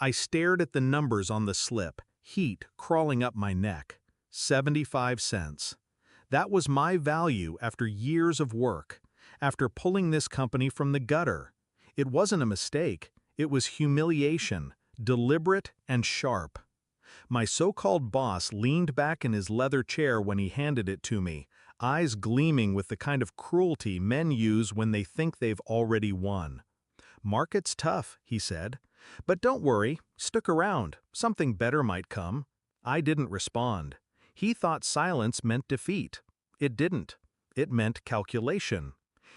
I stared at the numbers on the slip, heat crawling up my neck. 75 cents. That was my value after years of work, after pulling this company from the gutter. It wasn't a mistake, it was humiliation, deliberate and sharp. My so-called boss leaned back in his leather chair when he handed it to me, eyes gleaming with the kind of cruelty men use when they think they've already won. "Market's tough," he said. "But don't worry, stick around, something better might come." I didn't respond. He thought silence meant defeat. It didn't. It meant calculation.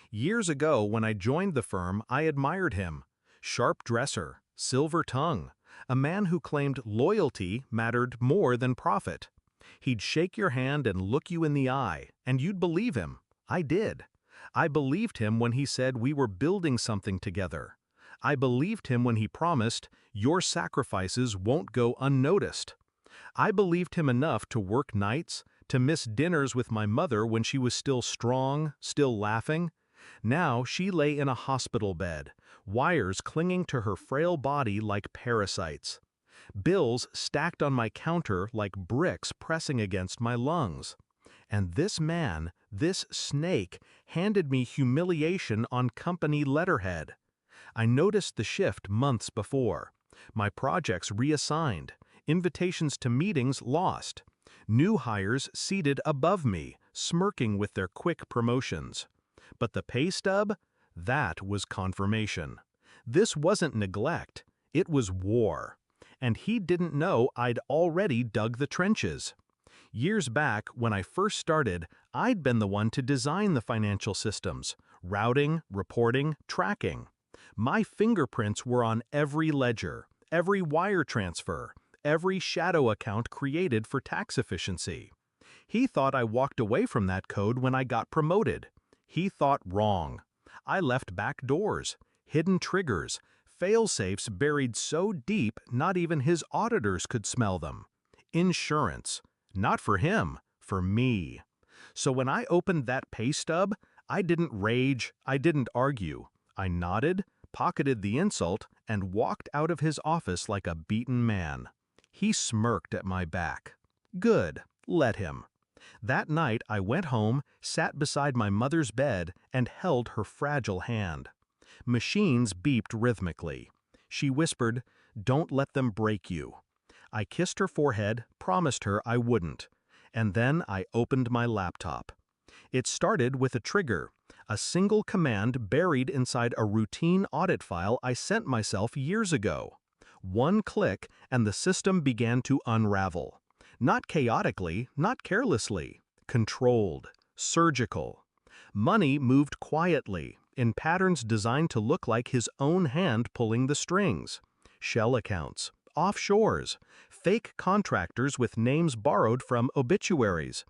Years ago, when I joined the firm, I admired him. Sharp dresser, silver tongue, a man who claimed loyalty mattered more than profit. He'd shake your hand and look you in the eye, and you'd believe him. I did. I believed him when he said we were building something together. I believed him when he promised, "Your sacrifices won't go unnoticed." I believed him enough to work nights, to miss dinners with my mother when she was still strong, still laughing. Now she lay in a hospital bed, wires clinging to her frail body like parasites. Bills stacked on my counter like bricks pressing against my lungs. And this man, this snake, handed me humiliation on company letterhead. I noticed the shift months before. My projects reassigned, invitations to meetings lost, new hires seated above me, smirking with their quick promotions. But the pay stub? That was confirmation. This wasn't neglect, it was war. And he didn't know I'd already dug the trenches. Years back, when I first started, I'd been the one to design the financial systems, routing, reporting, tracking. My fingerprints were on every ledger, every wire transfer, every shadow account created for tax efficiency. He thought I walked away from that code when I got promoted. He thought wrong. I left back doors, hidden triggers, fail-safes buried so deep not even his auditors could smell them. Insurance. Not for him, for me. So when I opened that pay stub, I didn't rage, I didn't argue. I nodded, pocketed the insult, and walked out of his office like a beaten man. He smirked at my back. Good, let him. That night I went home, sat beside my mother's bed, and held her fragile hand. Machines beeped rhythmically. She whispered, "Don't let them break you." I kissed her forehead, promised her I wouldn't. And then I opened my laptop. It started with a trigger, a single command buried inside a routine audit file I sent myself years ago. One click and the system began to unravel. Not chaotically, not carelessly. Controlled. Surgical. Money moved quietly, in patterns designed to look like his own hand pulling the strings. Shell accounts. Offshores, fake contractors with names borrowed from obituaries.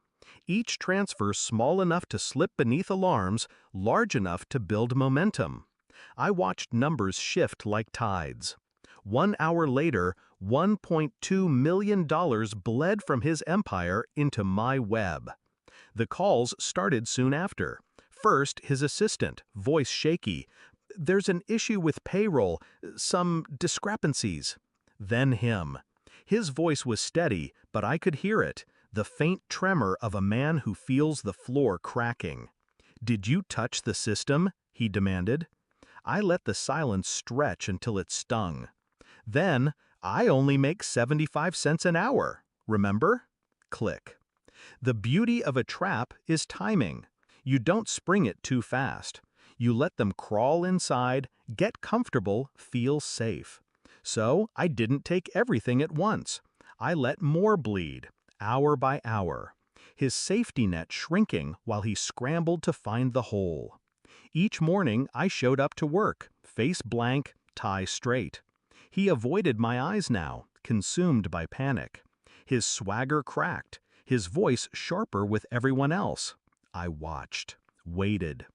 Each transfer small enough to slip beneath alarms, large enough to build momentum. I watched numbers shift like tides. 1 hour later, $1.2 million bled from his empire into my web. The calls started soon after. First, his assistant, voice shaky. "There's an issue with payroll, some discrepancies." Then him. His voice was steady, but I could hear it, the faint tremor of a man who feels the floor cracking. "Did you touch the system?" he demanded. I let the silence stretch until it stung. Then, "I only make 75 cents an hour, remember?" Click. The beauty of a trap is timing. You don't spring it too fast. You let them crawl inside, get comfortable, feel safe. So I didn't take everything at once. I let more bleed, hour by hour. His safety net shrinking while he scrambled to find the hole. Each morning I showed up to work, face blank, tie straight. He avoided my eyes now, consumed by panic. His swagger cracked, his voice sharper with everyone else. I watched, waited.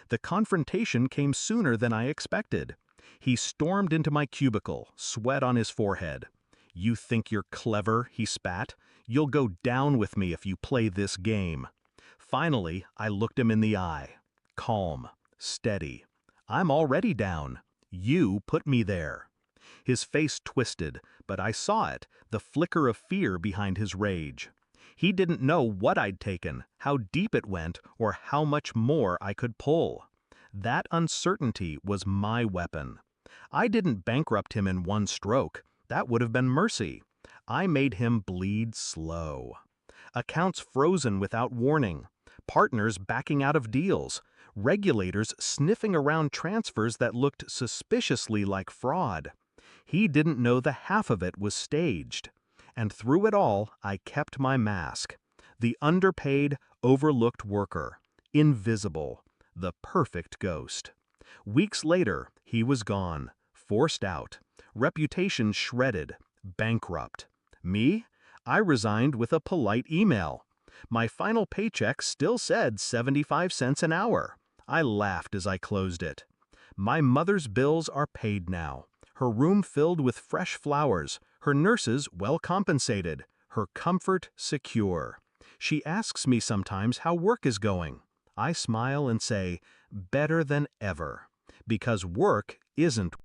The confrontation came sooner than I expected. He stormed into my cubicle, sweat on his forehead. "You think you're clever," he spat. "You'll go down with me if you play this game." Finally, I looked him in the eye. Calm, steady. "I'm already down. You put me there." His face twisted, but I saw it, the flicker of fear behind his rage. He didn't know what I'd taken, how deep it went, or how much more I could pull. That uncertainty was my weapon. I didn't bankrupt him in one stroke. That would have been mercy. I made him bleed slow. Accounts frozen without warning. Partners backing out of deals. Regulators sniffing around transfers that looked suspiciously like fraud. He didn't know the half of it was staged. And through it all, I kept my mask. The underpaid, overlooked worker. Invisible. The perfect ghost. Weeks later, he was gone. Forced out. Reputation shredded. Bankrupt. Me? I resigned with a polite email. My final paycheck still said 75 cents an hour. I laughed as I closed it. My mother's bills are paid now. Her room filled with fresh flowers, her nurses well compensated, her comfort secure. She asks me sometimes how work is going. I smile and say, better than ever. Because work isn't